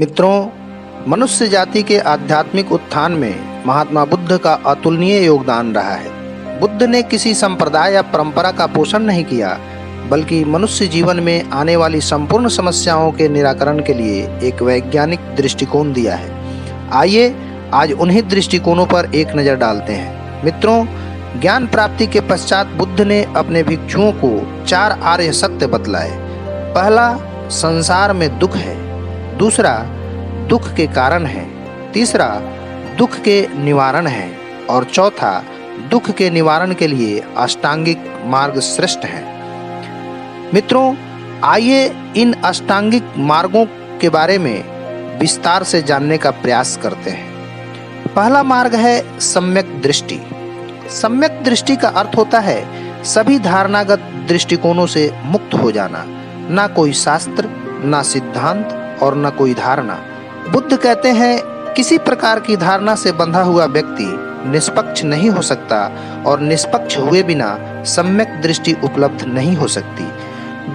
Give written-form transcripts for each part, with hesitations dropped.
मित्रों, मनुष्य जाति के आध्यात्मिक उत्थान में महात्मा बुद्ध का अतुलनीय योगदान रहा है। बुद्ध ने किसी संप्रदाय या परंपरा का पोषण नहीं किया, बल्कि मनुष्य जीवन में आने वाली संपूर्ण समस्याओं के निराकरण के लिए एक वैज्ञानिक दृष्टिकोण दिया है। आइए आज उन्हीं दृष्टिकोणों पर एक नज़र डालते हैं। मित्रों, ज्ञान प्राप्ति के पश्चात बुद्ध ने अपने भिक्षुओं को 4 आर्य सत्य बतलाए। पहला, संसार में दुख है। दूसरा, दुख के कारण है। तीसरा, दुख के निवारण है। और चौथा, दुख के निवारण के लिए अष्टांगिक मार्ग श्रेष्ठ है। मित्रों, आइए इन अष्टांगिक मार्गों के बारे में विस्तार से जानने का प्रयास करते हैं। पहला मार्ग है सम्यक दृष्टि। सम्यक दृष्टि का अर्थ होता है सभी धारणागत दृष्टिकोणों से मुक्त हो जाना। ना कोई शास्त्र, ना सिद्धांत और न कोई धारणा। बुद्ध कहते हैं किसी प्रकार की धारणा से बंधा हुआ व्यक्ति निष्पक्ष नहीं हो सकता और निष्पक्ष हुए बिना सम्यक दृष्टि उपलब्ध नहीं हो सकती।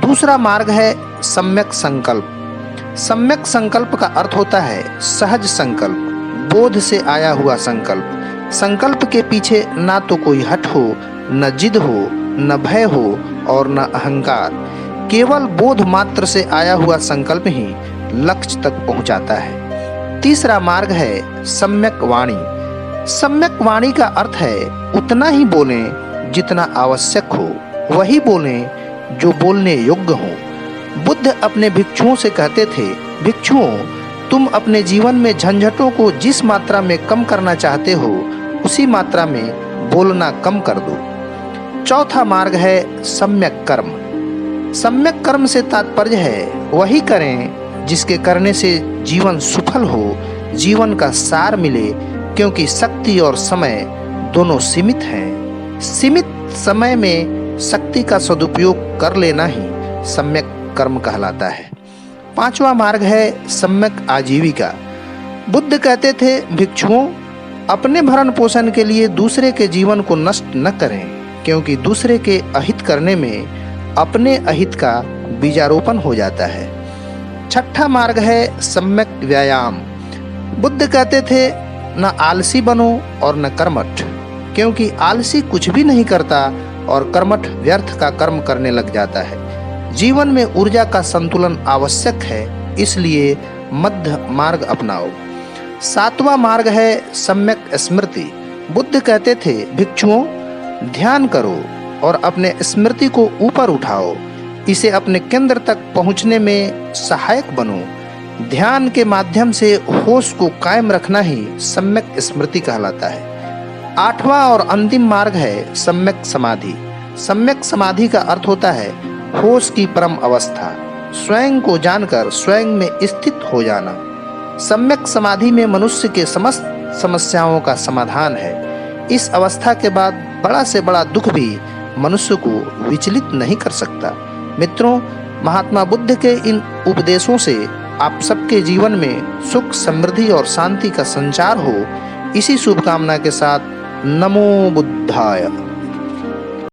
दूसरा मार्ग है सम्यक संकल्प। सम्यक संकल्प का अर्थ होता है सहज संकल्प, बोध से आया हुआ संकल्प। संकल्प के पीछे ना तो कोई हठ हो, न जिद हो, न भय हो और न अहंकार। केवल बोध मात्र से आया हुआ संकल्प ही लक्ष्य तक पहुंचाता है। तीसरा मार्ग है सम्यक वाणी। सम्यक वाणी का अर्थ है उतना ही बोलें जितना आवश्यक हो, वही बोलें जो बोलने योग्य हो। बुद्ध अपने भिक्षुओं से कहते थे, भिक्षुओं, तुम अपने जीवन में झंझटों को जिस मात्रा में कम करना चाहते हो, उसी मात्रा में बोलना कम कर दो। चौथा मार्ग है सम्यक कर्म। सम्यक कर्म से तात्पर्य है वही करें जिसके करने से जीवन सफल हो, जीवन का सार मिले, क्योंकि शक्ति और समय दोनों सीमित हैं। सीमित समय में शक्ति का सदुपयोग कर लेना ही सम्यक कर्म कहलाता है। पांचवा मार्ग है सम्यक आजीविका। बुद्ध कहते थे, भिक्षुओं, अपने भरण पोषण के लिए दूसरे के जीवन को नष्ट न करें, क्योंकि दूसरे के अहित करने में अपने अहित का बीजारोपण हो जाता है। छठा मार्ग है सम्यक व्यायाम। बुद्ध कहते थे, न आलसी बनो और न कर्मठ, क्योंकि आलसी कुछ भी नहीं करता और कर्मठ व्यर्थ का कर्म करने लग जाता है। जीवन में ऊर्जा का संतुलन आवश्यक है, इसलिए मध्य मार्ग अपनाओ। सातवां मार्ग है सम्यक स्मृति। बुद्ध कहते थे, भिक्षुओं, ध्यान करो और अपने स्मृति को ऊपर उठाओ, इसे अपने केंद्र तक पहुंचने में सहायक बनो। ध्यान के माध्यम से होश को कायम रखना ही सम्यक स्मृति कहलाता है। आठवां और अंतिम मार्ग है सम्यक समाधि। सम्यक समाधि का अर्थ होता है होश की परम अवस्था, स्वयं को जानकर स्वयं में स्थित हो जाना। सम्यक समाधि में मनुष्य के समस्त समस्याओं का समाधान है। इस अवस्था के बाद बड़ा से बड़ा दुख भी मनुष्य को विचलित नहीं कर सकता। मित्रों, महात्मा बुद्ध के इन उपदेशों से आप सबके जीवन में सुख, समृद्धि और शांति का संचार हो, इसी शुभकामना के साथ नमो बुद्धाय।